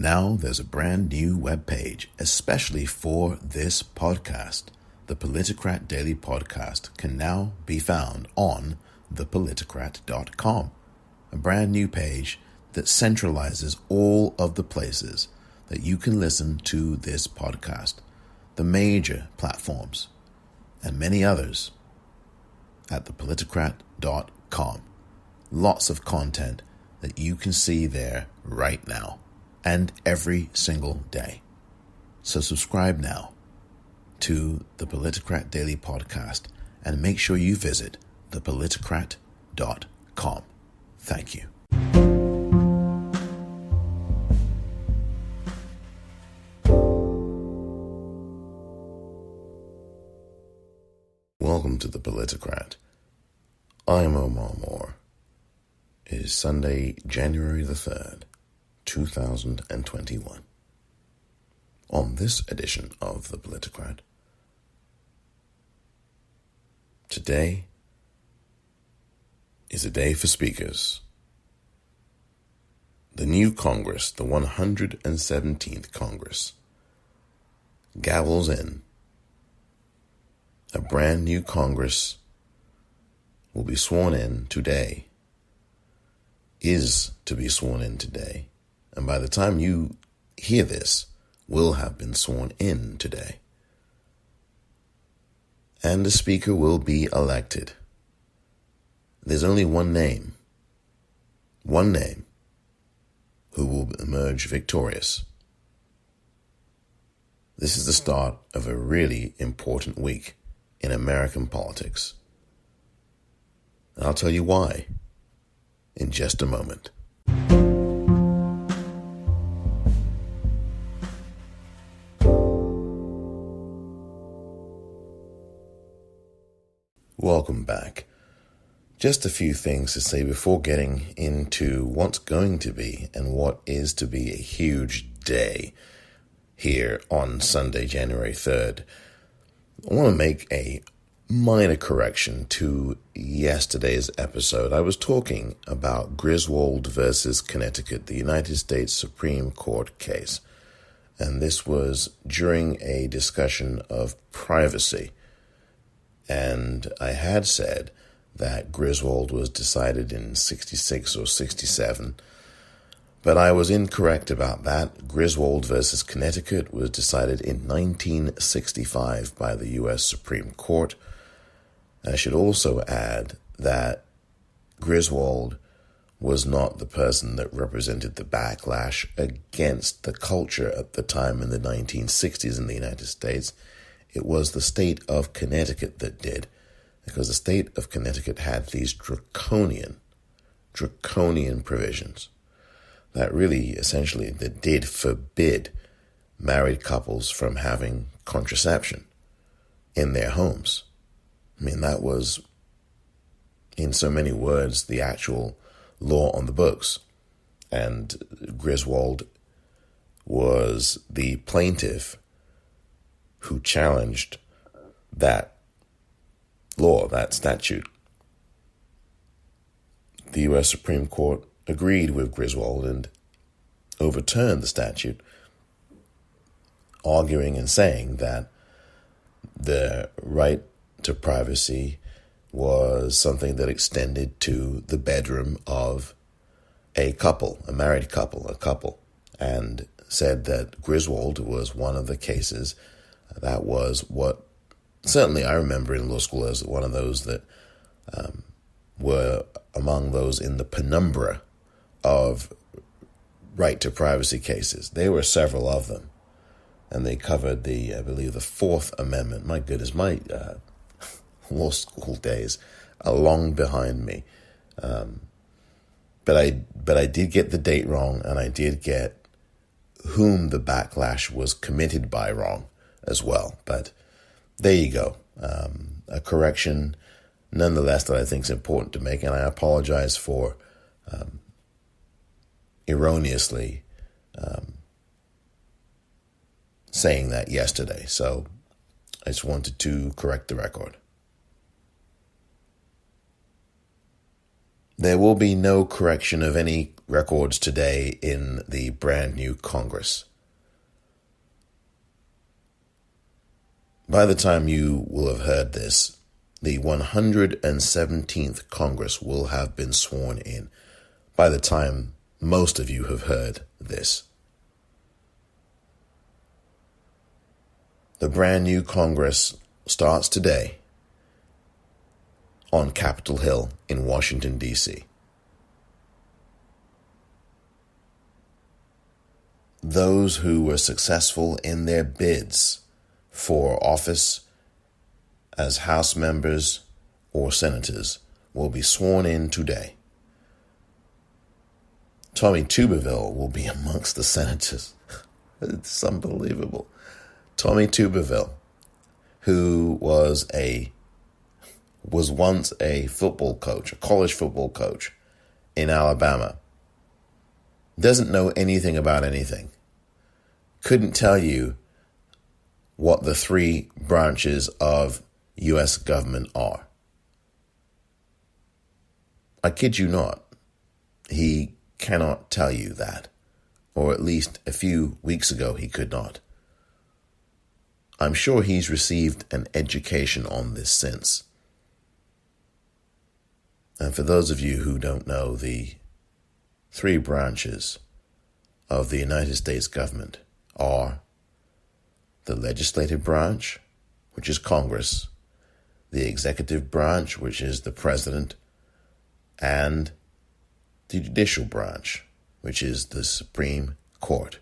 Now there's a brand new webpage, especially for this podcast. The Politicrat Daily Podcast can now be found on thepoliticrat.com, a brand new page that centralizes all of the places that you can listen to this podcast, the major platforms, and many others at thepoliticrat.com. Lots of content that you can see there right now and every single day. So subscribe now to the Politicrat Daily Podcast and make sure you visit thepoliticrat.com. Thank you. Welcome to the Politicrat. I'm Omar Moore. It is Sunday, January the 3rd, 2021. On this edition of the Politicrat, today is a day for speakers. The new Congress, the 117th Congress, gavels in. A brand new Congress will be sworn in today, is to be sworn in today, and by the time you hear this, will have been sworn in today. And the speaker will be elected. There's only one name who will emerge victorious. This is the start of a really important week in American politics. And I'll tell you why in just a moment. Welcome back. Just a few things to say before getting into what's going to be and what is to be a huge day here on Sunday, January 3rd. I want to make a minor correction to yesterday's episode. I was talking about Griswold versus Connecticut, the United States Supreme Court case. And this was during a discussion of privacy. And I had said that Griswold was decided in 66 or 67, but I was incorrect about that. Griswold versus Connecticut was decided in 1965 by the U.S. Supreme Court. I should also add that Griswold was not the person that represented the backlash against the culture at the time in the 1960s in the United States. It was the state of Connecticut that did, because the state of Connecticut had these draconian provisions that really essentially that did forbid married couples from having contraception in their homes. I mean, that was, in so many words, the actual law on the books. And Griswold was the plaintiff who challenged that law, that statute. The U.S. Supreme Court agreed with Griswold and overturned the statute, arguing and saying that the right to privacy was something that extended to the bedroom of a couple, a married couple, and said that Griswold was one of the cases that was what certainly I remember in law school as one of those that were among those in the penumbra of right to privacy cases. There were several of them, and they covered I believe the Fourth Amendment. My goodness, my law school days are long behind me. But I did get the date wrong, and I did get whom the backlash was committed by wrong as well. But there you go. A correction, nonetheless, that I think is important to make, and I apologize for erroneously saying that yesterday. So I just wanted to correct the record. There will be no correction of any records today in the brand new Congress. By the time you will have heard this, the 117th Congress will have been sworn in. By the time most of you have heard this. The brand new Congress starts today on Capitol Hill in Washington, D.C. Those who were successful in their bids for office as House members or senators will be sworn in today. Tommy Tuberville will be amongst the senators. It's unbelievable. Tommy Tuberville, who was once a football coach, a college football coach in Alabama, doesn't know anything about anything. Couldn't tell you what the three branches of U.S. government are. I kid you not. He cannot tell you that. Or at least a few weeks ago he could not. I'm sure he's received an education on this since. And for those of you who don't know, the three branches of the United States government are the legislative branch, which is Congress, the executive branch, which is the president, and the judicial branch, which is the Supreme Court.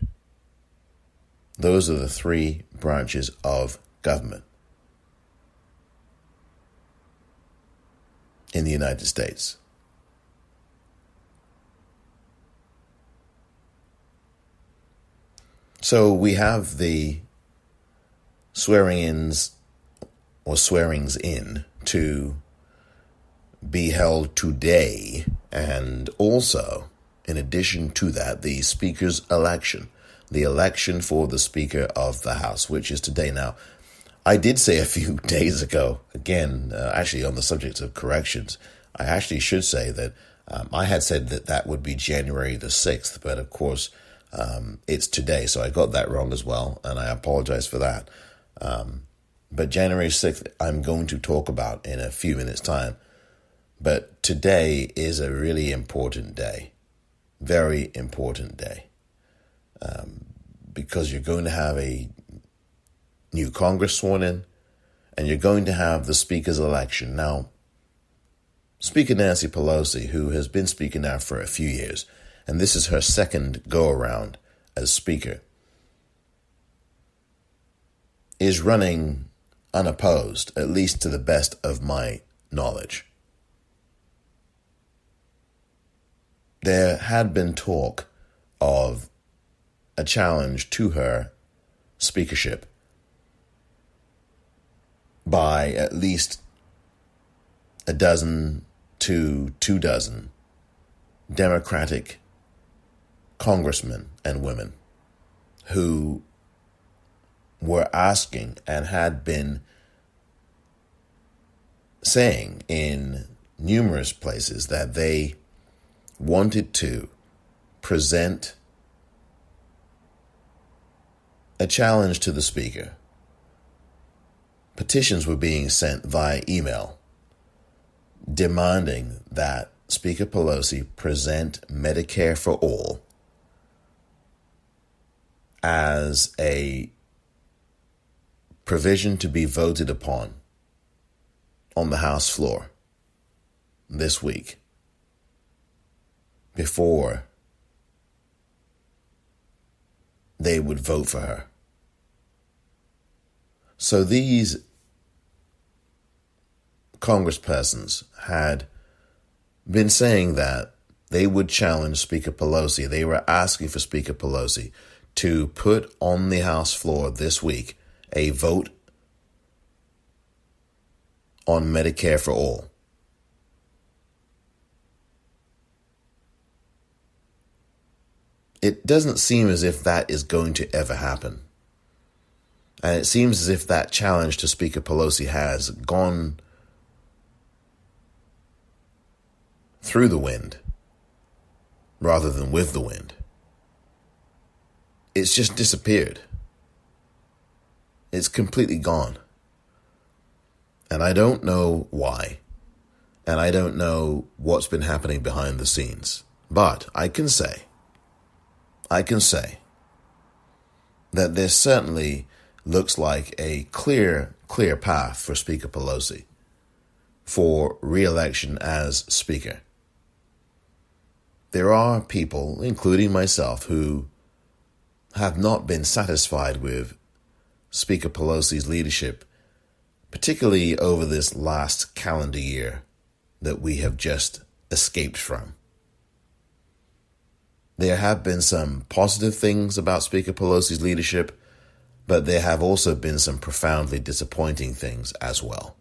Those are the three branches of government in the United States. So we have the swearing-ins or swearings in to be held today, and also, in addition to that, the Speaker's election, the election for the Speaker of the House, which is today. Now, I did say a few days ago, again, actually on the subject of corrections, I actually should say that I had said that would be January the 6th, but of course, it's today, so I got that wrong as well, and I apologize for that. But January 6th, I'm going to talk about in a few minutes' time. But today is a really important day, very important day, because you're going to have a new Congress sworn in, and you're going to have the Speaker's election. Now, Speaker Nancy Pelosi, who has been Speaker now for a few years, and this is her second go-around as Speaker, is running unopposed, at least to the best of my knowledge. There had been talk of a challenge to her speakership by at least a dozen to 24 Democratic congressmen and women who were asking and had been saying in numerous places that they wanted to present a challenge to the Speaker. Petitions were being sent via email demanding that Speaker Pelosi present Medicare for all as a provision to be voted upon on the House floor this week, before they would vote for her. So these congresspersons had been saying that they would challenge Speaker Pelosi. They were asking for Speaker Pelosi to put on the House floor this week a vote on Medicare for all. It doesn't seem as if that is going to ever happen. And it seems as if that challenge to Speaker Pelosi has gone through the wind rather than with the wind. It's just disappeared. It's completely gone. And I don't know why. And I don't know what's been happening behind the scenes. But I can say that there certainly looks like a clear path for Speaker Pelosi for re-election as Speaker. There are people, including myself, who have not been satisfied with Speaker Pelosi's leadership, particularly over this last calendar year that we have just escaped from. There have been some positive things about Speaker Pelosi's leadership, but there have also been some profoundly disappointing things as well.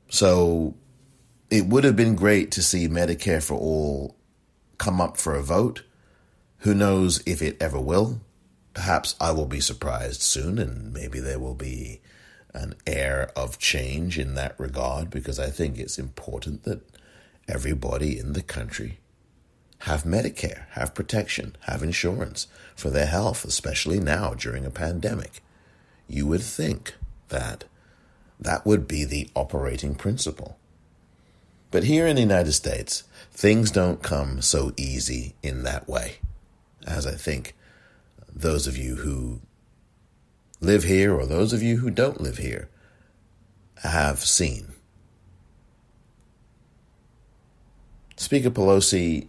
So it would have been great to see Medicare for All come up for a vote. Who knows if it ever will? Perhaps I will be surprised soon, and maybe there will be an air of change in that regard, because I think it's important that everybody in the country have Medicare, have protection, have insurance for their health, especially now during a pandemic. You would think that that would be the operating principle. But here in the United States, things don't come so easy in that way, as I think those of you who live here or those of you who don't live here have seen. Speaker Pelosi,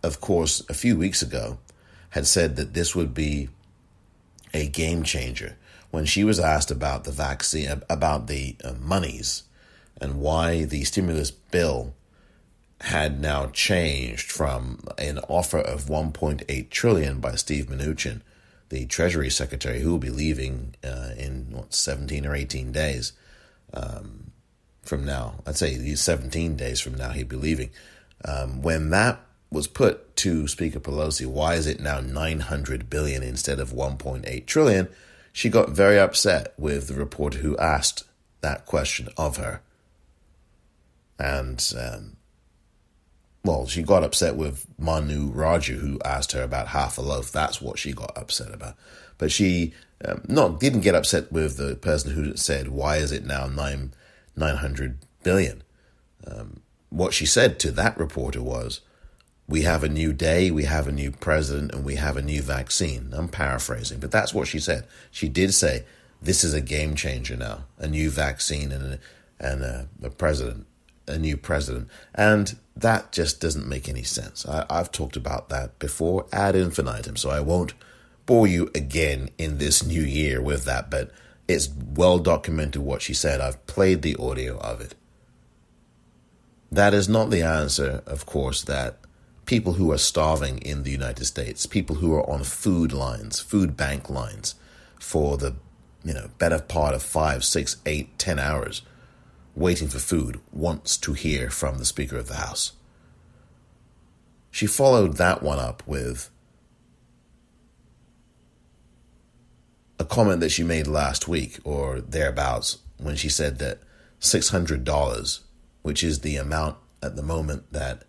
of course, a few weeks ago had said that this would be a game changer when she was asked about the vaccine, about the monies and why the stimulus bill had now changed from an offer of $1.8 trillion by Steve Mnuchin, the Treasury Secretary, who will be leaving in 17 or 18 days from now. I'd say 17 days from now he'd be leaving. When that was put to Speaker Pelosi, why is it now $900 billion instead of $1.8 trillion? She got very upset with the reporter who asked that question of her. And, she got upset with Manu Raju, who asked her about half a loaf. That's what she got upset about. But she didn't get upset with the person who said, why is it now $900 billion? What she said to that reporter was, we have a new day, we have a new president, and we have a new vaccine. I'm paraphrasing, but that's what she said. She did say, this is a game changer now, a new vaccine and a president, a new president. And that just doesn't make any sense. I've talked about that before ad infinitum, so I won't bore you again in this new year with that, but it's well documented what she said. I've played the audio of it. That is not the answer, of course, that people who are starving in the United States, people who are on food lines, food bank lines for the better part of 5, 6, 8, 10 hours waiting for food, wants to hear from the Speaker of the House. She followed that one up with a comment that she made last week or thereabouts when she said that $600, which is the amount at the moment that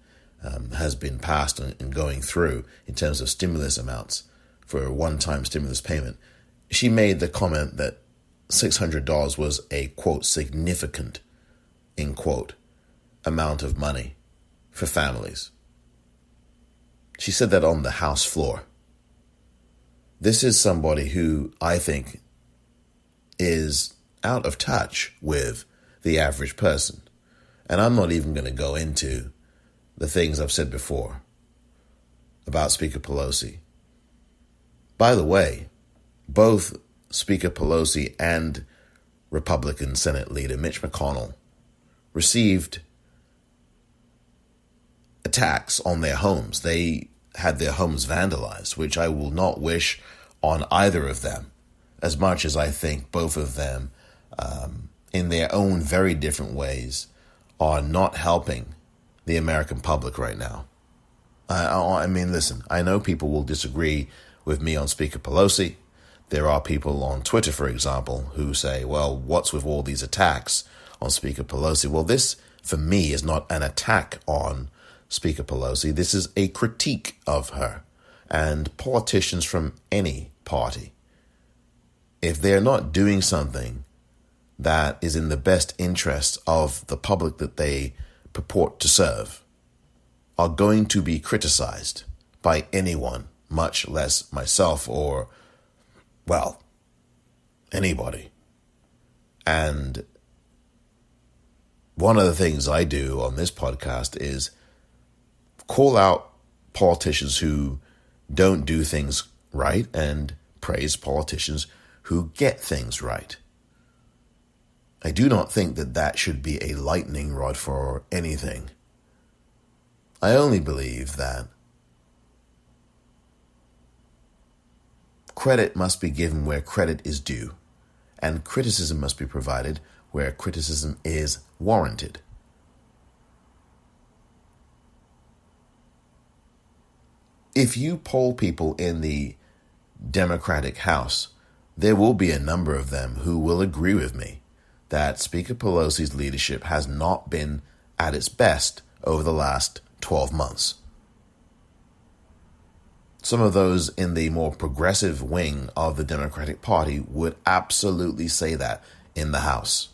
has been passed and going through in terms of stimulus amounts for a one-time stimulus payment, she made the comment that $600 was a, quote, significant, in quote, amount of money for families. She said that on the House floor. This is somebody who I think is out of touch with the average person. And I'm not even going to go into the things I've said before about Speaker Pelosi. By the way, both Speaker Pelosi and Republican Senate Leader Mitch McConnell received attacks on their homes. They had their homes vandalized, which I will not wish on either of them, as much as I think both of them, in their own very different ways, are not helping the American public right now. I mean, listen, I know people will disagree with me on Speaker Pelosi. There are people on Twitter, for example, who say, well, what's with all these attacks on Speaker Pelosi? Well, this for me, is not an attack on Speaker Pelosi. This is a critique of her. And politicians from any party, if they're not doing something that is in the best interest of the public that they purport to serve, are going to be criticized by anyone, much less myself or, well, anybody. And one of the things I do on this podcast is call out politicians who don't do things right and praise politicians who get things right. I do not think that that should be a lightning rod for anything. I only believe that credit must be given where credit is due, and criticism must be provided where criticism is warranted. If you poll people in the Democratic House, there will be a number of them who will agree with me that Speaker Pelosi's leadership has not been at its best over the last 12 months. Some of those in the more progressive wing of the Democratic Party would absolutely say that in the House.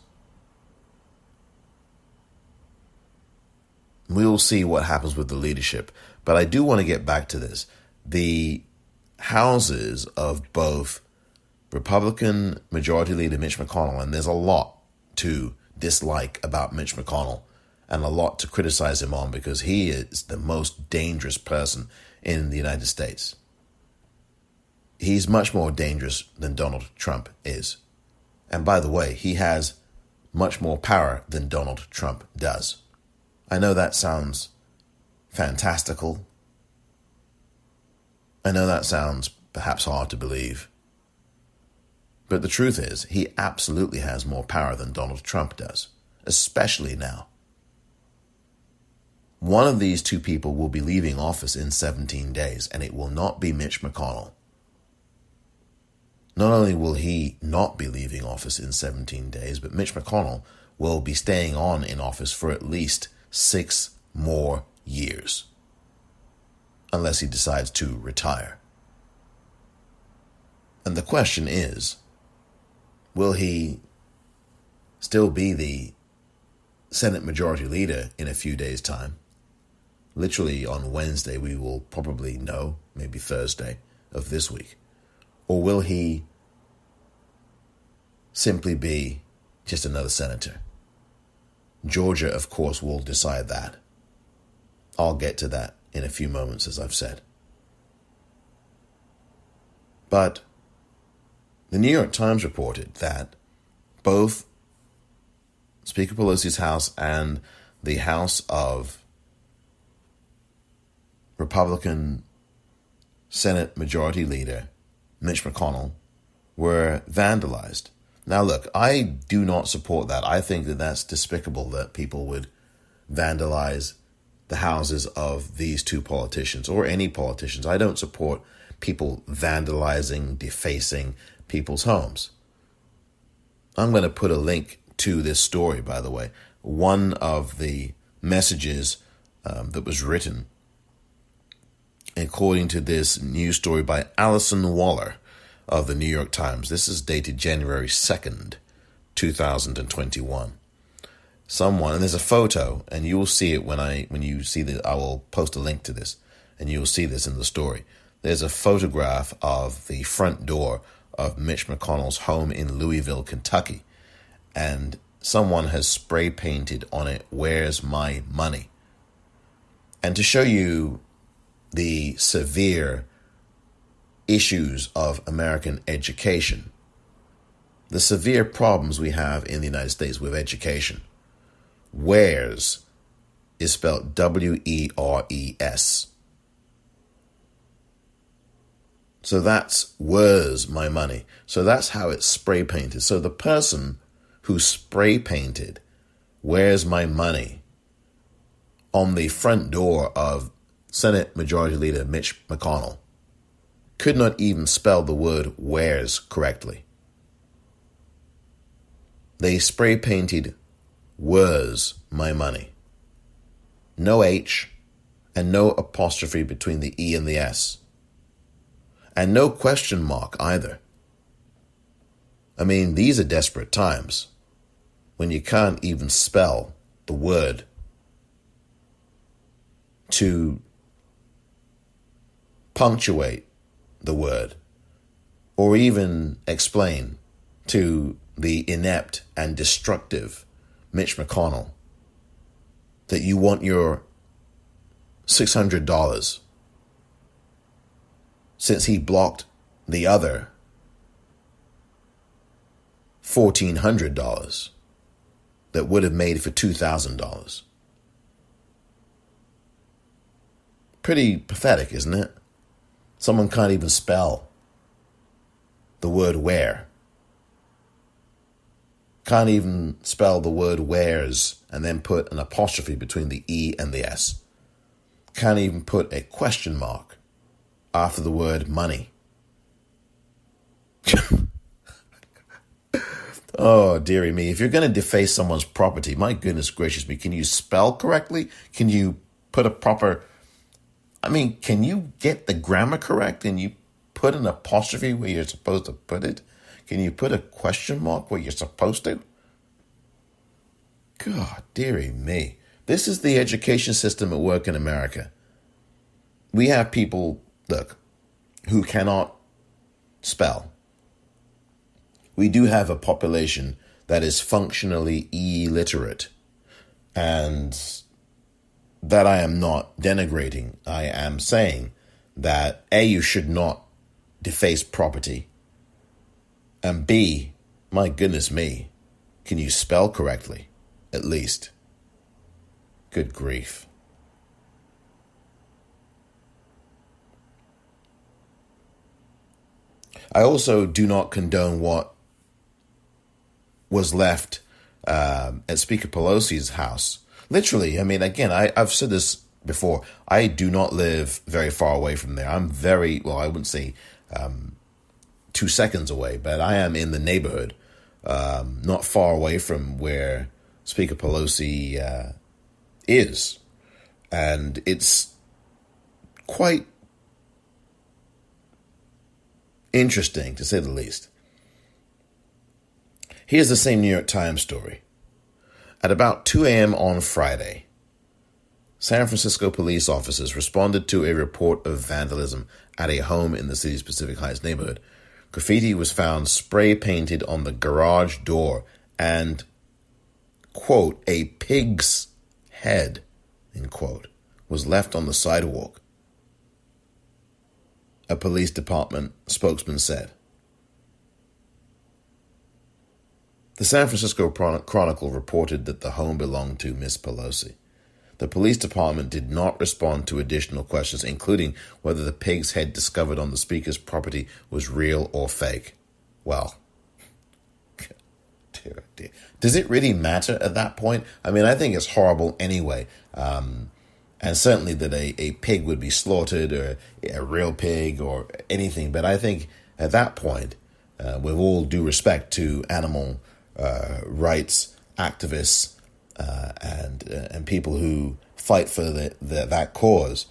We'll see what happens with the leadership. But I do want to get back to this. The houses of both Republican Majority Leader Mitch McConnell, and there's a lot to dislike about Mitch McConnell and a lot to criticize him on because he is the most dangerous person in the United States. He's much more dangerous than Donald Trump is. And by the way, he has much more power than Donald Trump does. I know that sounds fantastical. I know that sounds perhaps hard to believe. But the truth is, he absolutely has more power than Donald Trump does, especially now. One of these two people will be leaving office in 17 days, and it will not be Mitch McConnell. Not only will he not be leaving office in 17 days, but Mitch McConnell will be staying on in office for at least 6 more years, unless he decides to retire. And the question is, will he still be the Senate Majority Leader in a few days' time? Literally on Wednesday, we will probably know, maybe Thursday of this week. Or will he simply be just another senator? Georgia, of course, will decide that. I'll get to that in a few moments, as I've said. But the New York Times reported that both Speaker Pelosi's House and the House of Republican Senate Majority Leader Mitch McConnell were vandalized. Now, look, I do not support that. I think that that's despicable that people would vandalize the houses of these two politicians or any politicians. I don't support people vandalizing, defacing people's homes. I'm going to put a link to this story, by the way. One of the messages that was written, according to this news story by Alison Waller of the New York Times. This is dated January 2nd, 2021. And there's a photo, and you will see it when you see that. I will post a link to this, and you will see this in the story. There's a photograph of the front door of Mitch McConnell's home in Louisville, Kentucky, and someone has spray painted on it, "Where's my money?" And to show you the severe issues of American education, the severe problems we have in the United States with education, "Where's" is spelled W-E-R-E-S. So that's "Where's my money?" So that's how it's spray painted. So the person who spray painted "Where's my money" on the front door of Senate Majority Leader Mitch McConnell could not even spell the word "where's" correctly. They spray painted "Where's my money?" No H and no apostrophe between the E and the S. And no question mark either. I mean, these are desperate times when you can't even spell the word to punctuate the word or even explain to the inept and destructive Mitch McConnell that you want your $600 since he blocked the other $1,400 that would have made for $2,000. Pretty pathetic, isn't it? Someone can't even spell the word where. Can't even spell the word where's and then put an apostrophe between the E and the S. Can't even put a question mark after the word money. Oh, dearie me. If you're going to deface someone's property, my goodness gracious me, can you spell correctly? Can you put a proper... can you get the grammar correct and you put an apostrophe where you're supposed to put it? Can you put a question mark where you're supposed to? God, dearie me. This is the education system at work in America. We have people, look, who cannot spell. We do have a population that is functionally illiterate. And that I am not denigrating. I am saying that A, you should not deface property. And B, my goodness me, can you spell correctly? At least. Good grief. I also do not condone what was left at Speaker Pelosi's house. Literally, again, I've said this before. I do not live very far away from there. I'm I wouldn't say 2 seconds away, but I am in the neighborhood, not far away from where Speaker Pelosi is. And it's quite interesting, to say the least. Here's the same New York Times story. At about 2 a.m. on Friday, San Francisco police officers responded to a report of vandalism at a home in the city's Pacific Heights neighborhood. Graffiti was found spray painted on the garage door and, quote, a pig's head, end quote, was left on the sidewalk, a police department spokesman said. The San Francisco Chronicle reported that the home belonged to Miss Pelosi. The police department did not respond to additional questions, including whether the pig's head discovered on the speaker's property was real or fake. Well, dear. Does it really matter at that point? I think it's horrible anyway. And certainly that a pig would be slaughtered, or a real pig or anything. But I think at that point, with all due respect to animal rights activists and people who fight for that cause,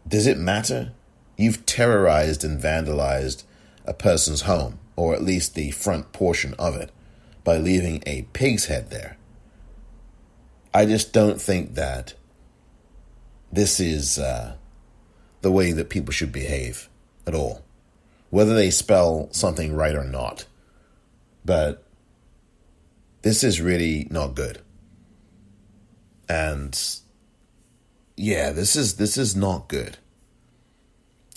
does it matter? You've terrorized and vandalized a person's home, or at least the front portion of it, by leaving a pig's head there. I just don't think that this is the way that people should behave at all, whether they spell something right or not. But this is really not good. And yeah, this is not good.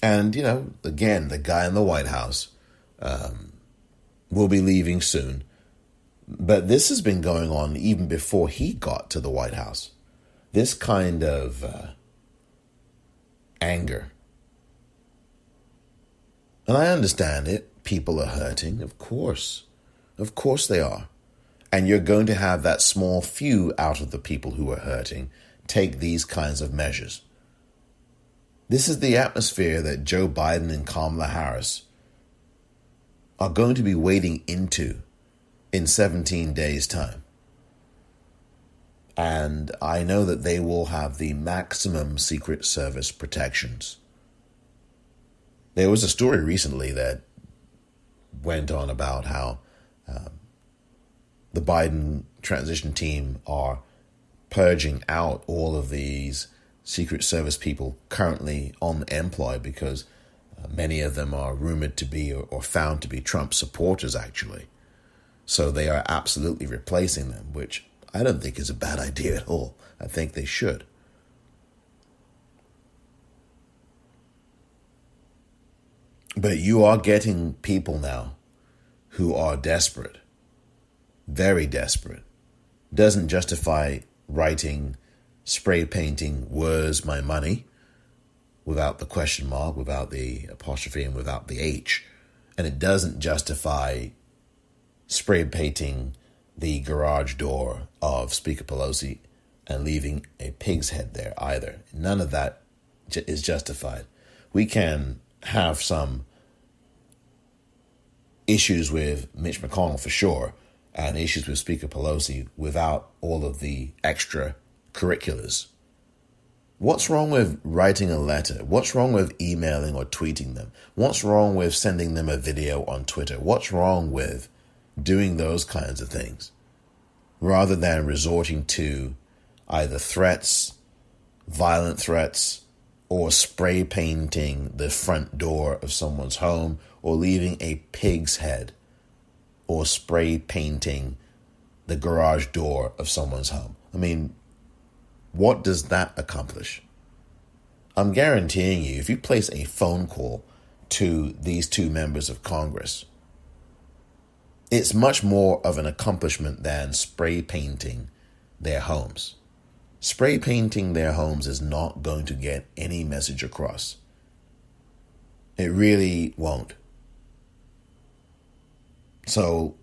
And, again, the guy in the White House will be leaving soon. But this has been going on even before he got to the White House. This kind of anger. And I understand it. People are hurting, of course. Of course they are. And you're going to have that small few out of the people who are hurting take these kinds of measures. This is the atmosphere that Joe Biden and Kamala Harris are going to be wading into in 17 days' time. And I know that they will have the maximum Secret Service protections. There was a story recently that went on about how the Biden transition team are purging out all of these Secret Service people currently on employ because many of them are rumored to be or found to be Trump supporters, actually. So they are absolutely replacing them, which I don't think is a bad idea at all. I think they should. But you are getting people now who are desperate, very desperate. Doesn't justify writing, spray painting, "Where's my money?" without the question mark, without the apostrophe, and without the H. And it doesn't justify spray painting the garage door of Speaker Pelosi and leaving a pig's head there either. None of that is justified. We can have some issues with Mitch McConnell for sure, and issues with Speaker Pelosi without all of the extra curriculars. What's wrong with writing a letter? What's wrong with emailing or tweeting them? What's wrong with sending them a video on Twitter? What's wrong with doing those kinds of things rather than resorting to either threats, violent threats, or spray painting the front door of someone's home, or leaving a pig's head, or spray painting the garage door of someone's home? I mean, what does that accomplish? I'm guaranteeing you, if you place a phone call to these two members of Congress, it's much more of an accomplishment than spray painting their homes. Spray painting their homes is not going to get any message across. It really won't. So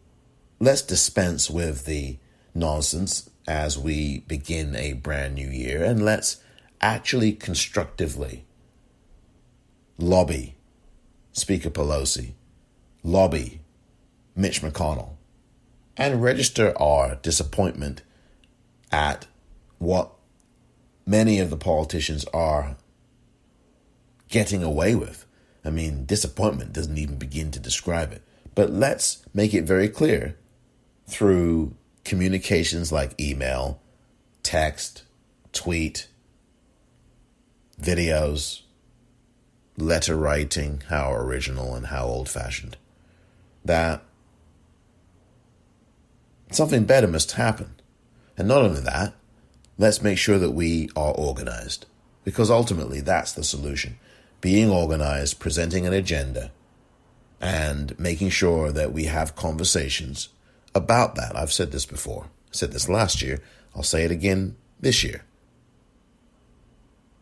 let's dispense with the nonsense as we begin a brand new year, and let's actually constructively lobby Speaker Pelosi, lobby Mitch McConnell, and register our disappointment at what many of the politicians are getting away with. I mean, disappointment doesn't even begin to describe it. But let's make it very clear through communications like email, text, tweet, videos, letter writing, how original and how old-fashioned, that something better must happen. And not only that, let's make sure that we are organized, because ultimately that's the solution. Being organized, presenting an agenda, and making sure that we have conversations about that. I've said this before. I said this last year. I'll say it again this year.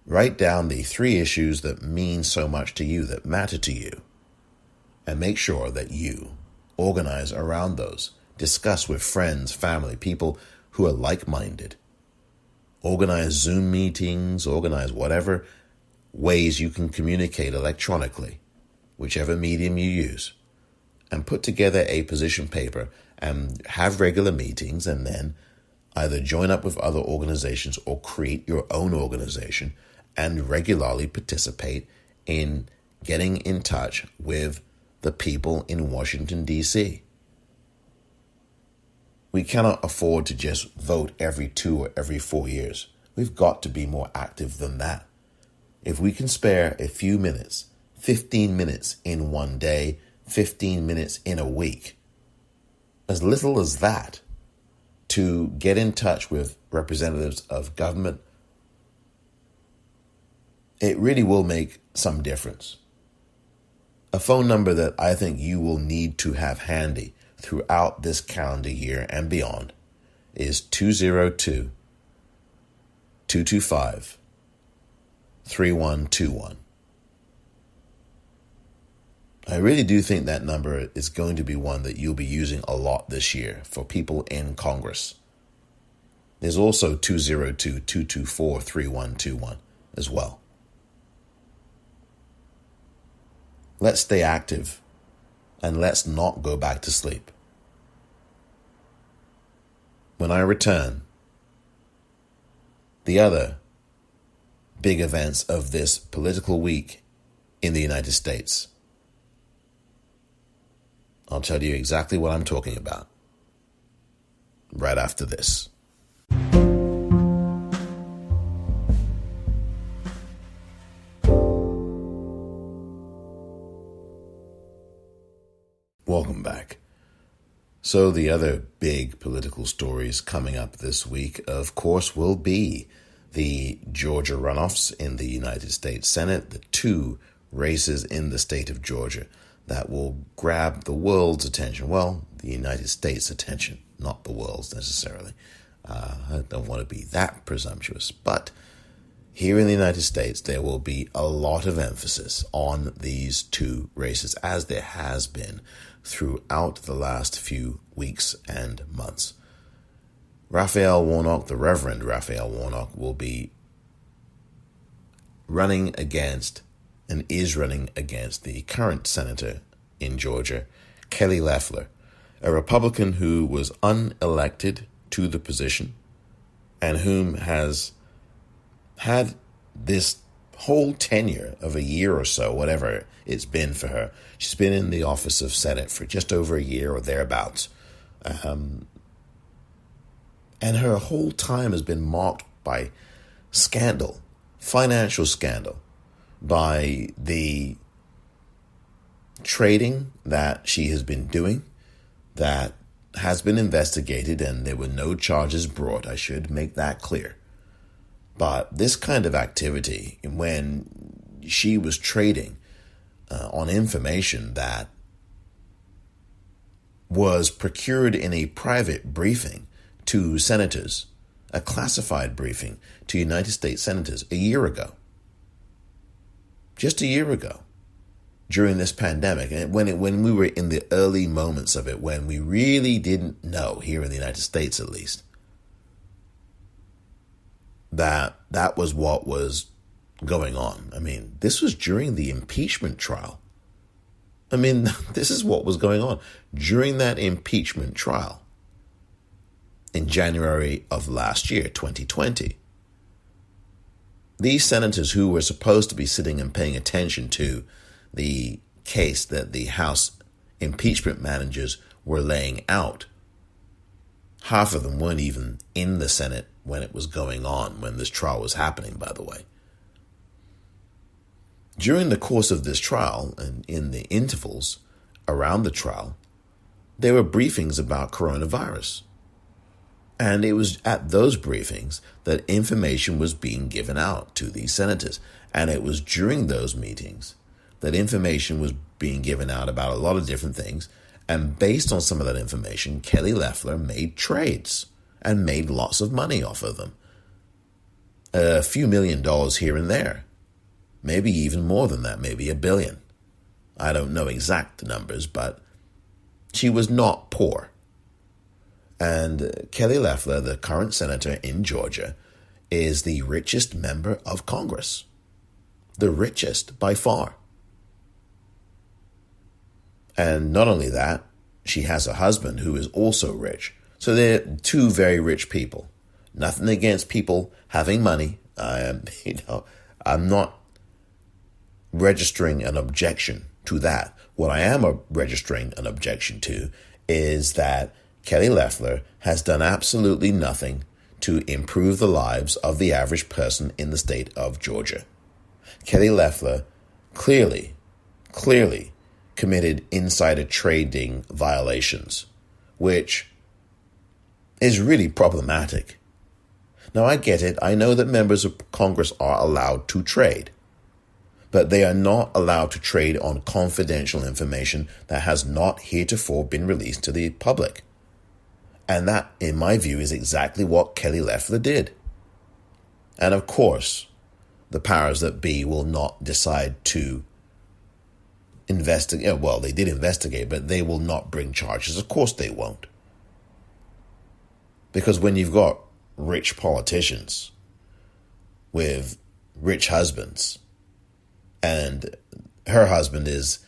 Write down the 3 issues that mean so much to you, that matter to you, and make sure that you organize around those. Discuss with friends, family, people who are like-minded. Organize Zoom meetings, organize whatever ways you can communicate electronically, whichever medium you use, and put together a position paper and have regular meetings, and then either join up with other organizations or create your own organization and regularly participate in getting in touch with the people in Washington, D.C. We cannot afford to just vote every 2 or every 4 years. We've got to be more active than that. If we can spare a few minutes, 15 minutes in one day, 15 minutes in a week, as little as that, to get in touch with representatives of government, it really will make some difference. A phone number that I think you will need to have handy throughout this calendar year and beyond is 202-225-3121. I really do think that number is going to be one that you'll be using a lot this year for people in Congress. There's also 202-224-3121 as well. Let's stay active and let's not go back to sleep. When I return, the other big events of this political week in the United States. I'll tell you exactly what I'm talking about right after this. Welcome back. So the other big political stories coming up this week, of course, will be the Georgia runoffs in the United States Senate, the two races in the state of Georgia that will grab the world's attention. Well, the United States' attention, not the world's necessarily. I don't want to be that presumptuous, but here in the United States, there will be a lot of emphasis on these two races, as there has been throughout the last few weeks and months. Raphael Warnock, the Reverend Raphael Warnock, will be running against and is running against the current senator in Georgia, Kelly Loeffler, a Republican who was unelected to the position and whom has had this whole tenure of a year or so, whatever it's been for her. She's been in the office of Senate for just over a year or thereabouts. And her whole time has been marked by scandal, financial scandal, by the trading that she has been doing that has been investigated, and there were no charges brought. I should make that clear. But this kind of activity, when she was trading on information that was procured in a private briefing to senators, a classified briefing to United States senators a year ago, just a year ago, during this pandemic, and when we were in the early moments of it, when we really didn't know, here in the United States at least, that was what was going on. I mean, this was during the impeachment trial. I mean, this is what was going on during that impeachment trial in January of last year, 2020. These senators who were supposed to be sitting and paying attention to the case that the House impeachment managers were laying out, half of them weren't even in the Senate when it was going on, when this trial was happening, by the way. During the course of this trial, and in the intervals around the trial, there were briefings about coronavirus. And it was at those briefings that information was being given out to these senators. And it was during those meetings that information was being given out about a lot of different things. And based on some of that information, Kelly Loeffler made trades and made lots of money off of them. A few $1 million here and there. Maybe even more than that, maybe $1 billion. I don't know exact numbers, but she was not poor. And Kelly Loeffler, the current senator in Georgia, is the richest member of Congress. The richest by far. And not only that, she has a husband who is also rich. So they're two very rich people. Nothing against people having money. I'm not registering an objection to that. What I am registering an objection to is that Kelly Loeffler has done absolutely nothing to improve the lives of the average person in the state of Georgia. Kelly Loeffler clearly committed insider trading violations, which is really problematic. Now, I get it. I know that members of Congress are allowed to trade, but they are not allowed to trade on confidential information that has not heretofore been released to the public. And that, in my view, is exactly what Kelly Loeffler did. And of course, the powers that be will not decide to investigate. Well, they did investigate, but they will not bring charges. Of course they won't. Because when you've got rich politicians with rich husbands, and her husband is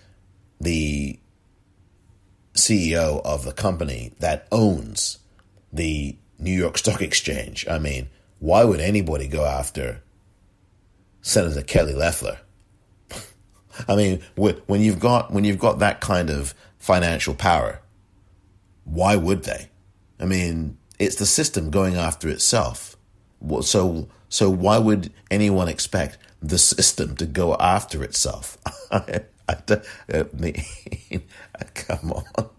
the CEO of the company that owns the New York Stock Exchange. I mean, why would anybody go after Senator Kelly Loeffler? I mean, when you've got that kind of financial power, why would they? I mean, it's the system going after itself. So why would anyone expect the system to go after itself? I mean, come on.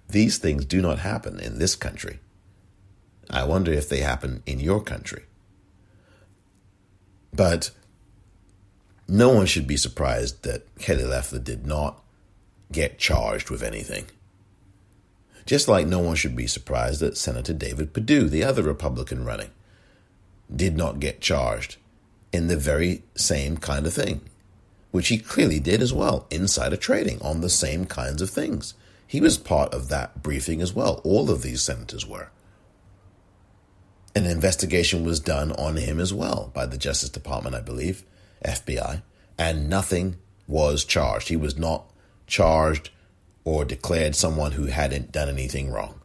These things do not happen in this country. I wonder if they happen in your country. But no one should be surprised that Kelly Loeffler did not get charged with anything. Just like no one should be surprised that Senator David Perdue, the other Republican running, did not get charged in the very same kind of thing, which he clearly did as well, insider trading on the same kinds of things. He was part of that briefing as well. All of these senators were. An investigation was done on him as well by the Justice Department, I believe, FBI, and nothing was charged. He was not charged or declared someone who hadn't done anything wrong.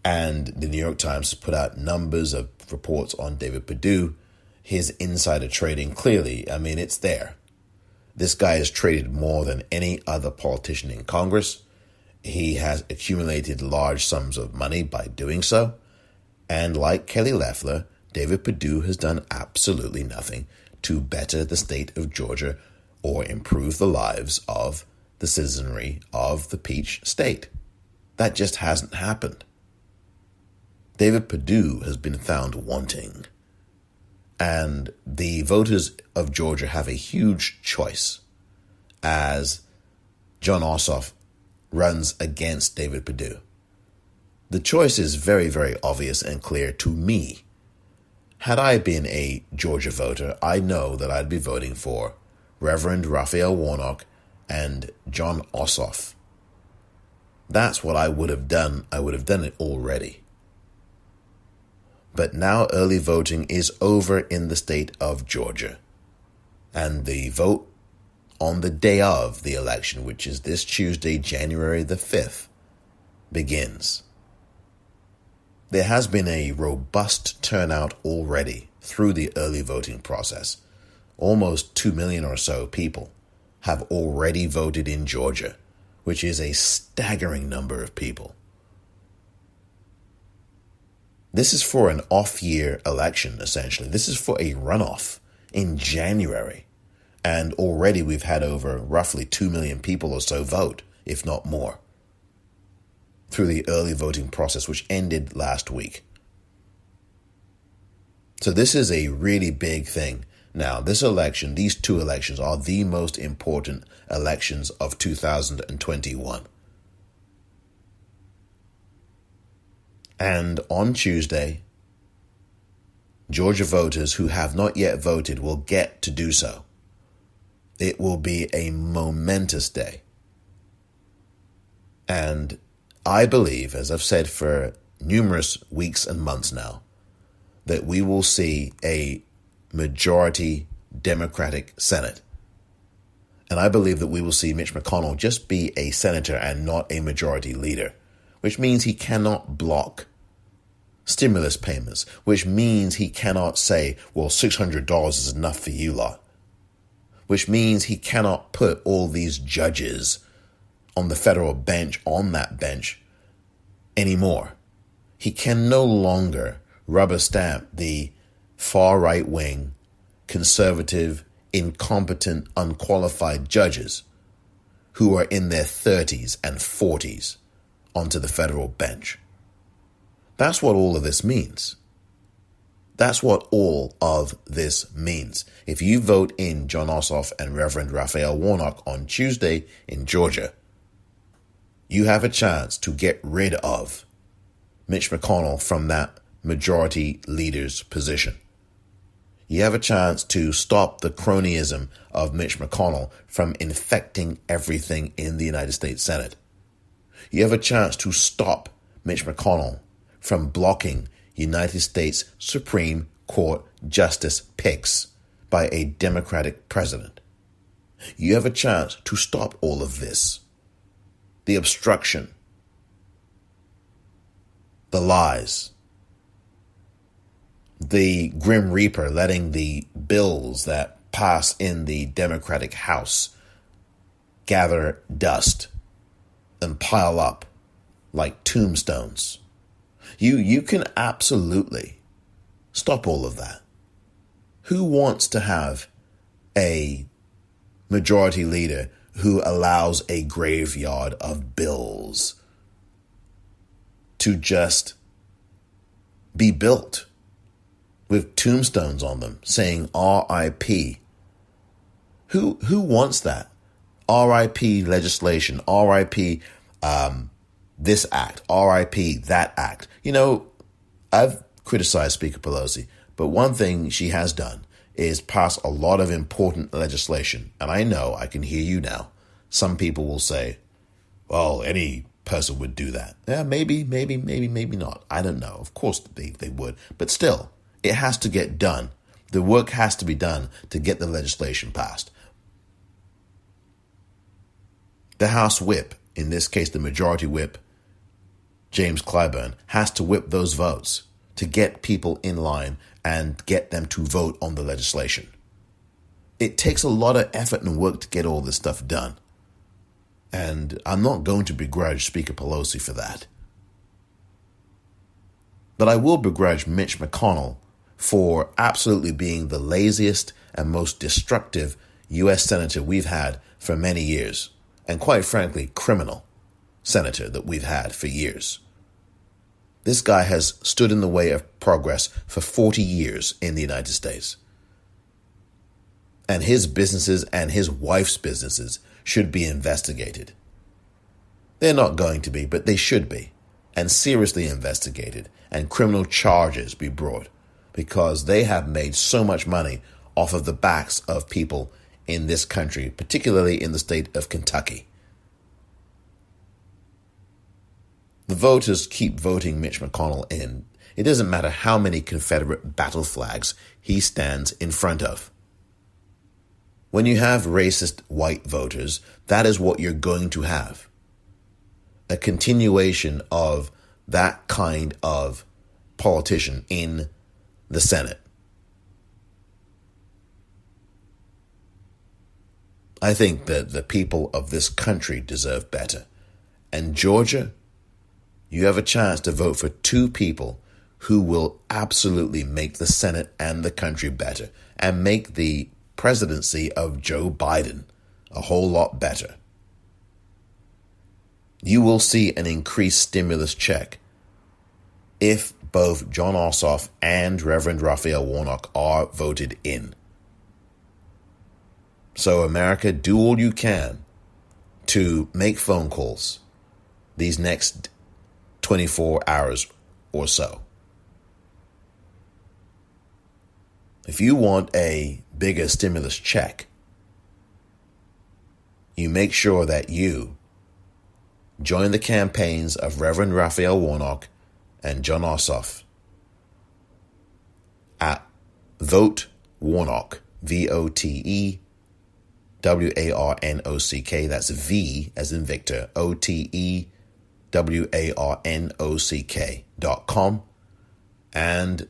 And the New York Times has put out numbers of reports on David Perdue, his insider trading. Clearly, I mean, it's there. This guy has traded more than any other politician in Congress. He has accumulated large sums of money by doing so. And like Kelly Loeffler, David Perdue has done absolutely nothing to better the state of Georgia or improve the lives of the citizenry of the Peach State. That just hasn't happened. David Perdue has been found wanting. And the voters of Georgia have a huge choice as Jon Ossoff runs against David Perdue. The choice is very, very obvious and clear to me. Had I been a Georgia voter, I know that I'd be voting for Reverend Raphael Warnock and Jon Ossoff. That's what I would have done. I would have done it already. But now early voting is over in the state of Georgia. And the vote on the day of the election, which is this Tuesday, January the 5th, begins. There has been a robust turnout already through the early voting process. Almost 2 million or so people have already voted in Georgia, which is a staggering number of people. This is for an off-year election, essentially. This is for a runoff in January. And already we've had over roughly 2 million people or so vote, if not more, through the early voting process, which ended last week. So this is a really big thing. Now, this election, these two elections are the most important elections of 2021. And on Tuesday, Georgia voters who have not yet voted will get to do so. It will be a momentous day. And I believe, as I've said for numerous weeks and months now, that we will see a majority Democratic Senate. And I believe that we will see Mitch McConnell just be a senator and not a majority leader, which means he cannot block stimulus payments, which means he cannot say, well, $600 is enough for you lot, which means he cannot put all these judges on the federal bench, on that bench anymore. He can no longer rubber stamp the far right wing, conservative, incompetent, unqualified judges who are in their 30s and 40s onto the federal bench. That's what all of this means. That's what all of this means. If you vote in Jon Ossoff and Reverend Raphael Warnock on Tuesday in Georgia, you have a chance to get rid of Mitch McConnell from that majority leader's position. You have a chance to stop the cronyism of Mitch McConnell from infecting everything in the United States Senate. You have a chance to stop Mitch McConnell from blocking United States Supreme Court justice picks by a Democratic president. You have a chance to stop all of this. The obstruction, the lies, the Grim Reaper letting the bills that pass in the Democratic House gather dust and pile up like tombstones. You can absolutely stop all of that. Who wants to have a majority leader who allows a graveyard of bills to just be built with tombstones on them saying R.I.P.? Who wants that? R.I.P. legislation, R.I.P. This act, R.I.P. that act. You know, I've criticized Speaker Pelosi, but one thing she has done is pass a lot of important legislation. And I know, I can hear you now. Some people will say, well, any person would do that. Yeah, maybe not. I don't know. Of course they would. But still, it has to get done. The work has to be done to get the legislation passed. The House whip, in this case the majority whip, James Clyburn, has to whip those votes to get people in line and get them to vote on the legislation. It takes a lot of effort and work to get all this stuff done. And I'm not going to begrudge Speaker Pelosi for that. But I will begrudge Mitch McConnell for absolutely being the laziest and most destructive U.S. senator we've had for many years. And quite frankly, criminal senator that we've had for years. This guy has stood in the way of progress for 40 years in the United States. And his businesses and his wife's businesses should be investigated. They're not going to be, but they should be. And seriously investigated. And criminal charges be brought. Because they have made so much money off of the backs of people in this country, particularly in the state of Kentucky. The voters keep voting Mitch McConnell in. It doesn't matter how many Confederate battle flags he stands in front of. When you have racist white voters, that is what you're going to have. A continuation of that kind of politician in the Senate. I think that the people of this country deserve better. And Georgia, you have a chance to vote for two people who will absolutely make the Senate and the country better and make the presidency of Joe Biden a whole lot better. You will see an increased stimulus check if both Jon Ossoff and Reverend Raphael Warnock are voted in. So America, do all you can to make phone calls these next 24 hours or so. If you want a bigger stimulus check, you make sure that you join the campaigns of Reverend Raphael Warnock and Jon Ossoff at Vote Warnock, VOTEWARNOCK. That's V as in Victor, OTEWARNOCK.com. And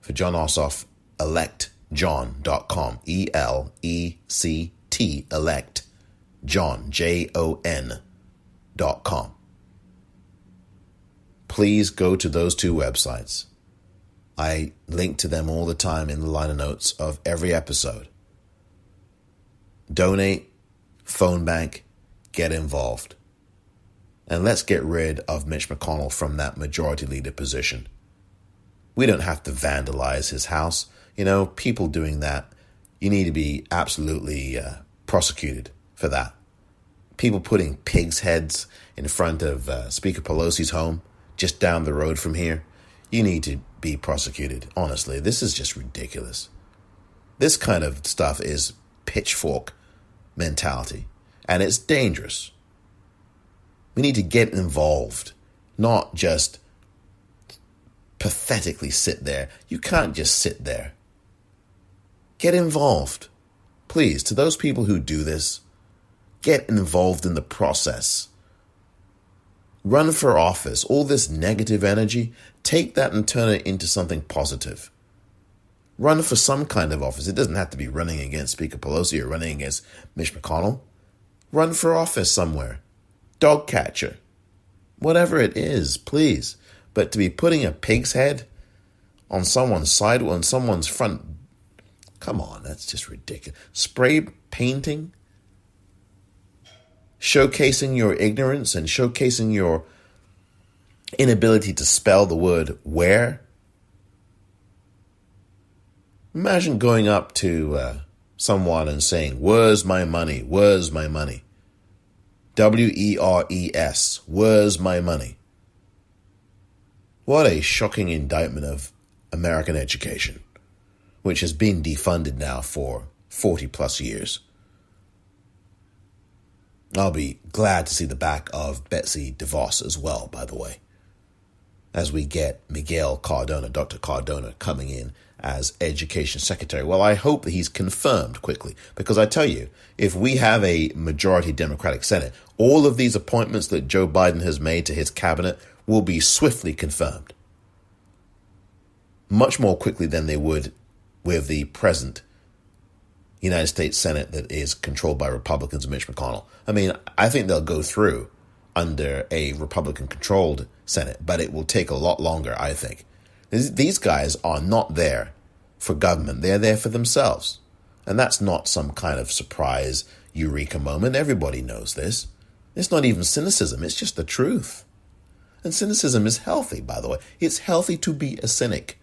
for Jon Ossoff, electjohn.com, ELECT, elect, John, JON.com. Please go to those two websites. I link to them all the time in the liner notes of every episode. Donate, phone bank, get involved. And let's get rid of Mitch McConnell from that majority leader position. We don't have to vandalize his house. You know, people doing that, you need to be absolutely prosecuted for that. People putting pigs' heads in front of Speaker Pelosi's home just down the road from here, you need to be prosecuted. Honestly, this is just ridiculous. This kind of stuff is pitchfork mentality, and it's dangerous. We need to get involved, not just pathetically sit there. You can't just sit there. Get involved. Please, to those people who do this, get involved in the process. Run for office. All this negative energy, take that and turn it into something positive. Run for some kind of office. It doesn't have to be running against Speaker Pelosi or running against Mitch McConnell. Run for office somewhere. Dog catcher. Whatever it is, please. But to be putting a pig's head on someone's side, on someone's front, come on, that's just ridiculous. Spray painting, showcasing your ignorance and showcasing your inability to spell the word where. Imagine going up to someone and saying, "Where's my money? Where's my money?" WERES, where's my money? What a shocking indictment of American education, which has been defunded now for 40 plus years. I'll be glad to see the back of Betsy DeVos as well, by the way, as we get Miguel Cardona, Dr. Cardona, coming in as Education Secretary. Well, I hope that he's confirmed quickly, because I tell you, if we have a majority Democratic Senate, all of these appointments that Joe Biden has made to his cabinet will be swiftly confirmed. Much more quickly than they would with the present United States Senate that is controlled by Republicans and Mitch McConnell. I mean, I think they'll go through under a Republican-controlled Senate, but it will take a lot longer, I think. These guys are not there for government. They're there for themselves. And that's not some kind of surprise eureka moment. Everybody knows this. It's not even cynicism. It's just the truth. And cynicism is healthy, by the way. It's healthy to be a cynic.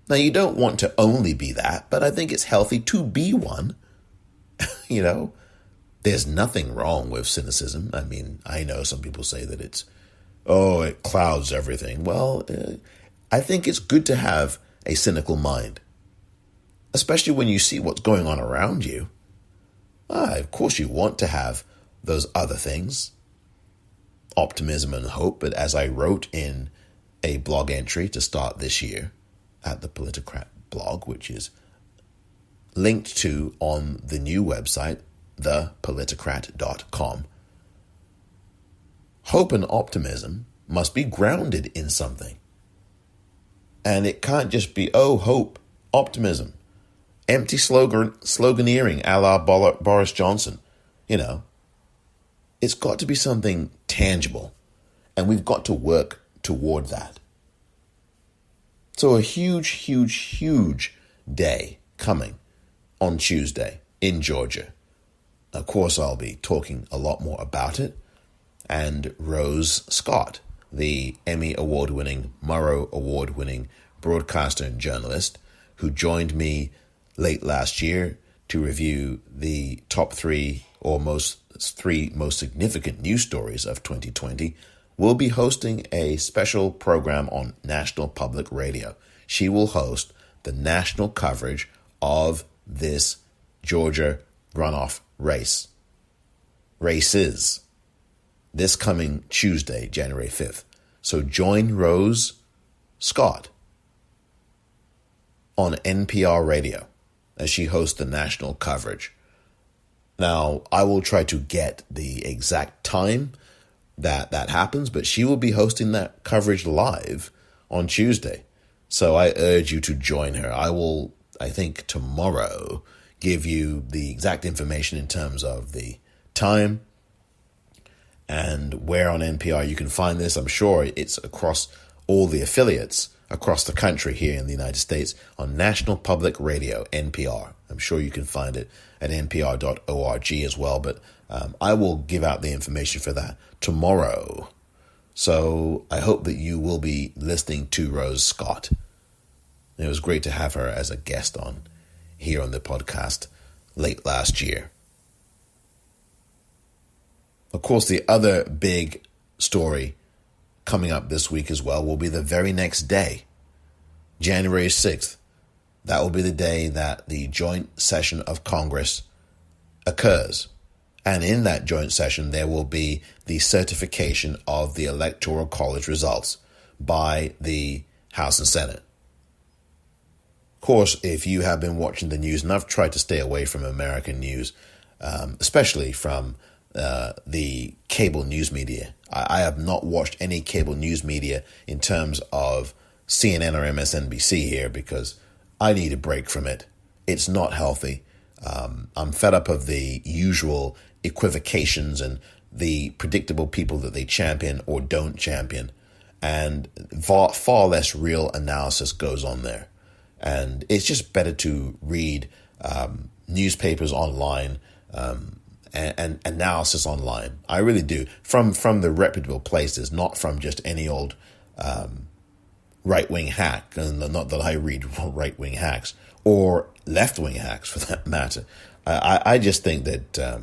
Now, you don't want to only be that, but I think it's healthy to be one. You know, there's nothing wrong with cynicism. I mean, I know some people say that it clouds everything. Well, I think it's good to have a cynical mind, especially when you see what's going on around you. Of course, you want to have those other things, optimism and hope. But as I wrote in a blog entry to start this year at the Politicrat blog, which is linked to on the new website, thepoliticrat.com, hope and optimism must be grounded in something. And it can't just be, hope, optimism, empty sloganeering a la Boris Johnson. You know, it's got to be something tangible, and we've got to work toward that. So a huge, huge, huge day coming on Tuesday in Georgia. Of course, I'll be talking a lot more about it. And Rose Scott, the Emmy Award-winning, Murrow Award-winning broadcaster and journalist, who joined me late last year to review the top three most significant news stories of 2020, will be hosting a special program on National Public Radio. She will host the national coverage of this Georgia runoff races, this coming Tuesday, January 5th. So join Rose Scott on NPR Radio as she hosts the national coverage. Now, I will try to get the exact time that happens, but she will be hosting that coverage live on Tuesday. So I urge you to join her. I will, I think, tomorrow give you the exact information in terms of the time and where on NPR you can find this. I'm sure it's across all the affiliates across the country here in the United States on National Public Radio, NPR. I'm sure you can find it at npr.org as well, but I will give out the information for that tomorrow. So I hope that you will be listening to Rose Scott. It was great to have her as a guest on here on the podcast late last year. Of course, the other big story coming up this week as well will be the very next day, January 6th. That will be the day that the joint session of Congress occurs. And in that joint session, there will be the certification of the Electoral College results by the House and Senate. Of course, if you have been watching the news, and I've tried to stay away from American news, especially from the cable news media. I have not watched any cable news media in terms of CNN or MSNBC here because I need a break from it. It's not healthy. I'm fed up of the usual equivocations and the predictable people that they champion or don't champion. And far less real analysis goes on there. And it's just better to read newspapers online and analysis online. I really do. From the reputable places, not from just any old right-wing hack. And not that I read right-wing hacks or left-wing hacks for that matter. I just think that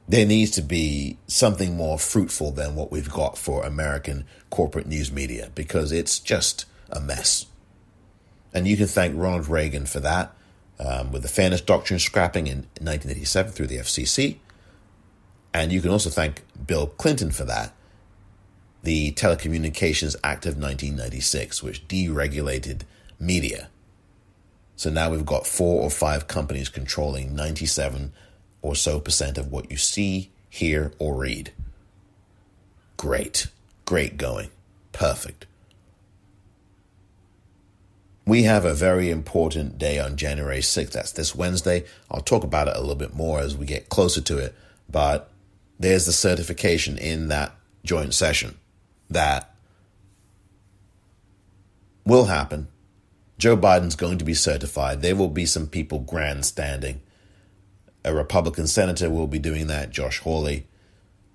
there needs to be something more fruitful than what we've got for American corporate news media, because it's just a mess. And you can thank Ronald Reagan for that, with the Fairness Doctrine scrapping in 1987 through the FCC. And you can also thank Bill Clinton for that, the Telecommunications Act of 1996, which deregulated media. So now we've got 4 or 5 companies controlling 97 or so % of what you see, hear, or read. Great going. Perfect. We have a very important day on January 6th. That's this Wednesday. I'll talk about it a little bit more as we get closer to it. But there's the certification in that joint session that will happen. Joe Biden's going to be certified. There will be some people grandstanding. A Republican senator will be doing that, Josh Hawley,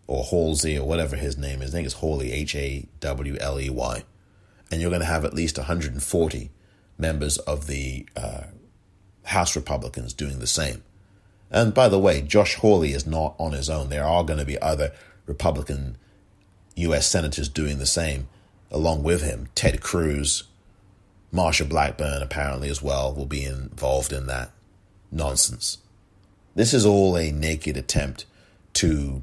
or Halsey, or whatever his name is. I think it's Hawley, Hawley. And you're going to have at least 140 members of the House Republicans doing the same. And by the way, Josh Hawley is not on his own. There are going to be other Republican U.S. senators doing the same along with him. Ted Cruz, Marsha Blackburn apparently as well will be involved in that nonsense. This is all a naked attempt to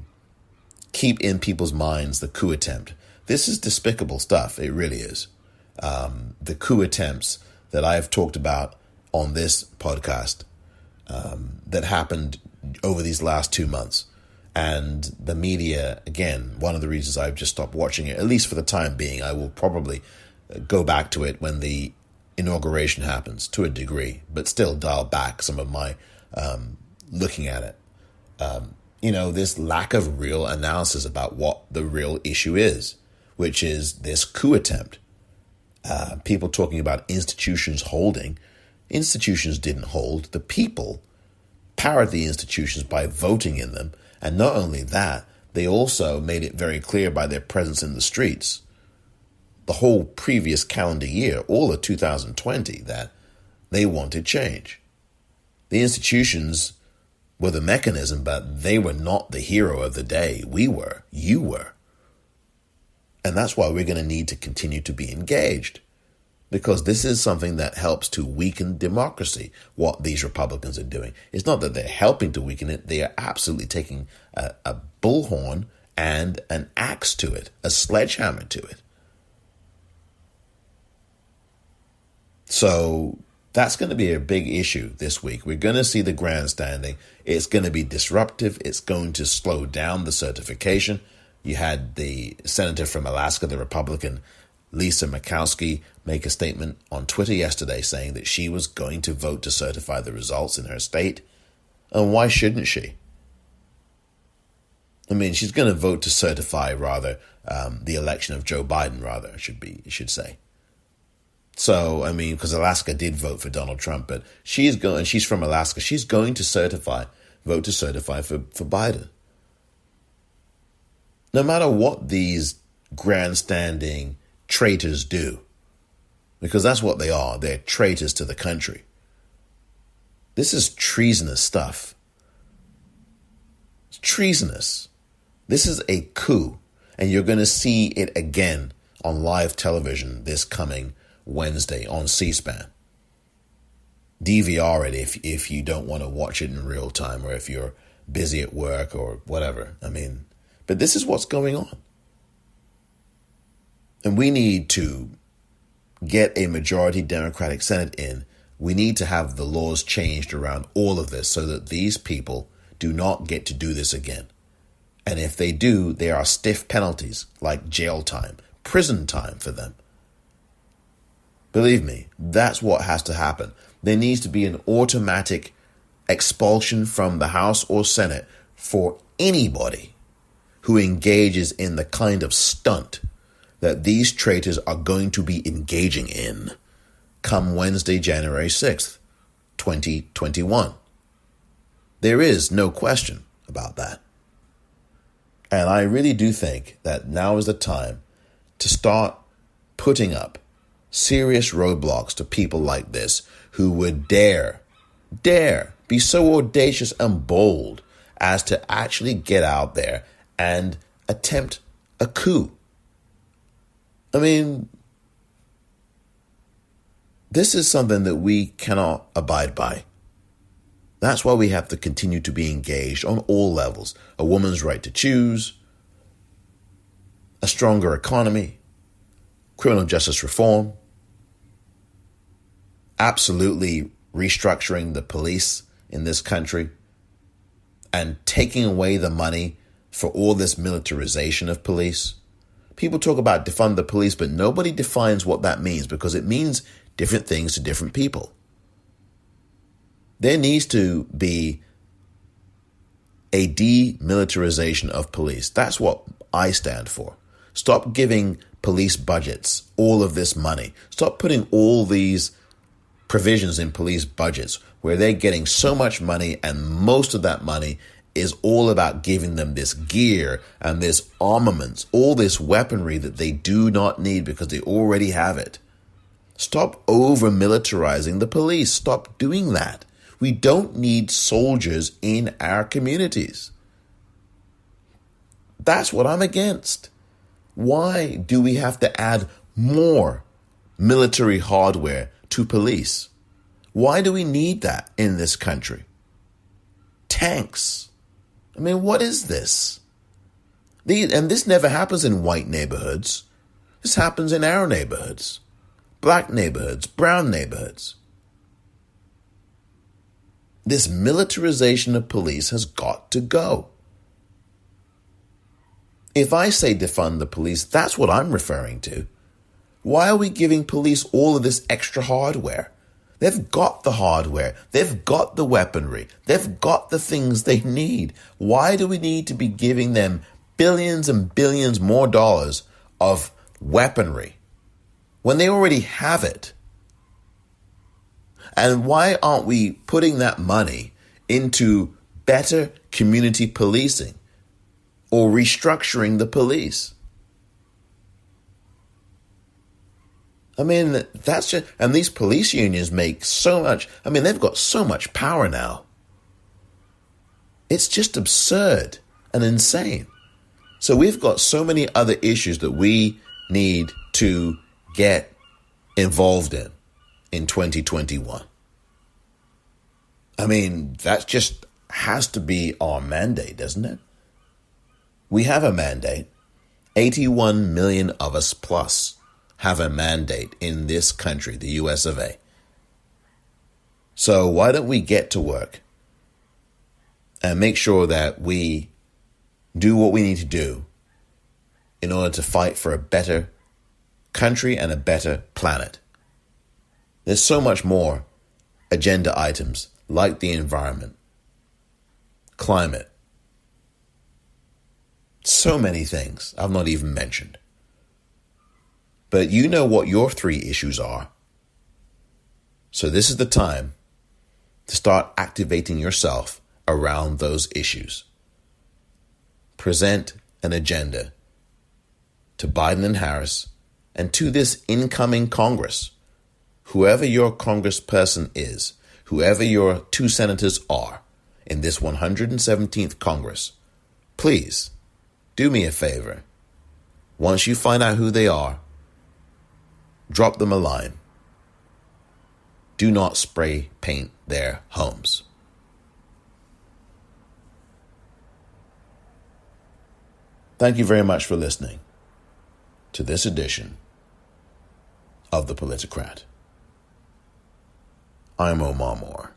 keep in people's minds the coup attempt. This is despicable stuff. It really is. The coup attempts that I've talked about on this podcast that happened over these last 2 months. And the media, again, one of the reasons I've just stopped watching it, at least for the time being. I will probably go back to it when the inauguration happens to a degree, but still dial back some of my looking at it. This lack of real analysis about what the real issue is, which is this coup attempt. People talking about institutions holding. Institutions didn't hold. The people powered the institutions by voting in them. And not only that, they also made it very clear by their presence in the streets the whole previous calendar year, all of 2020, that they wanted change. The institutions were the mechanism, but they were not the hero of the day. We were. You were. And that's why we're going to need to continue to be engaged, because this is something that helps to weaken democracy, what these Republicans are doing. It's not that they're helping to weaken it. They are absolutely taking a bullhorn and an axe to it, a sledgehammer to it. So that's going to be a big issue this week. We're going to see the grandstanding. It's going to be disruptive. It's going to slow down the certification. You had the senator from Alaska, the Republican, Lisa Murkowski, make a statement on Twitter yesterday saying that she was going to vote to certify the results in her state. And why shouldn't she? I mean, she's going to vote to certify, rather, the election of Joe Biden, rather, it should say. So, I mean, because Alaska did vote for Donald Trump, but she's from Alaska. She's going to vote to certify for Biden. No matter what these grandstanding traitors do, because that's what they are. They're traitors to the country. This is treasonous stuff. It's treasonous. This is a coup, and you're going to see it again on live television this coming Wednesday on C-SPAN. DVR it if you don't want to watch it in real time, or if you're busy at work or whatever. I mean, but this is what's going on. And we need to get a majority Democratic Senate in. We need to have the laws changed around all of this so that these people do not get to do this again. And if they do, there are stiff penalties like jail time, prison time for them. Believe me, that's what has to happen. There needs to be an automatic expulsion from the House or Senate for anybody who engages in the kind of stunt that these traitors are going to be engaging in come Wednesday, January 6th, 2021. There is no question about that. And I really do think that now is the time to start putting up serious roadblocks to people like this who would dare be so audacious and bold as to actually get out there and attempt a coup. I mean, this is something that we cannot abide by. That's why we have to continue to be engaged on all levels. A woman's right to choose, a stronger economy, criminal justice reform, absolutely restructuring the police in this country and taking away the money for all this militarization of police. People talk about defund the police, but nobody defines what that means because it means different things to different people. There needs to be a demilitarization of police. That's what I stand for. Stop giving police budgets all of this money. Stop putting all these provisions in police budgets where they're getting so much money, and most of that money is all about giving them this gear and this armaments, all this weaponry that they do not need because they already have it. Stop over-militarizing the police. Stop doing that. We don't need soldiers in our communities. That's what I'm against. Why do we have to add more military hardware to police? Why do we need that in this country? Tanks. I mean, what is this? And this never happens in white neighborhoods. This happens in our neighborhoods, black neighborhoods, brown neighborhoods. This militarization of police has got to go. If I say defund the police, that's what I'm referring to. Why are we giving police all of this extra hardware? They've got the hardware. They've got the weaponry. They've got the things they need. Why do we need to be giving them billions and billions more dollars of weaponry when they already have it? And why aren't we putting that money into better community policing or restructuring the police? I mean, that's just, and these police unions make so much, I mean, they've got so much power now. It's just absurd and insane. So we've got so many other issues that we need to get involved in 2021. I mean, that just has to be our mandate, doesn't it? We have a mandate. 81 million of us plus have a mandate in this country, the US of A. So why don't we get to work and make sure that we do what we need to do in order to fight for a better country and a better planet? There's so much more agenda items like the environment, climate, so many things I've not even mentioned. But you know what your 3 issues are. So this is the time to start activating yourself around those issues. Present an agenda to Biden and Harris and to this incoming Congress. Whoever your congressperson is, whoever your 2 senators are in this 117th Congress, please do me a favor. Once you find out who they are, drop them a line. Do not spray paint their homes. Thank you very much for listening to this edition of the Politicrat. I'm Omar Moore.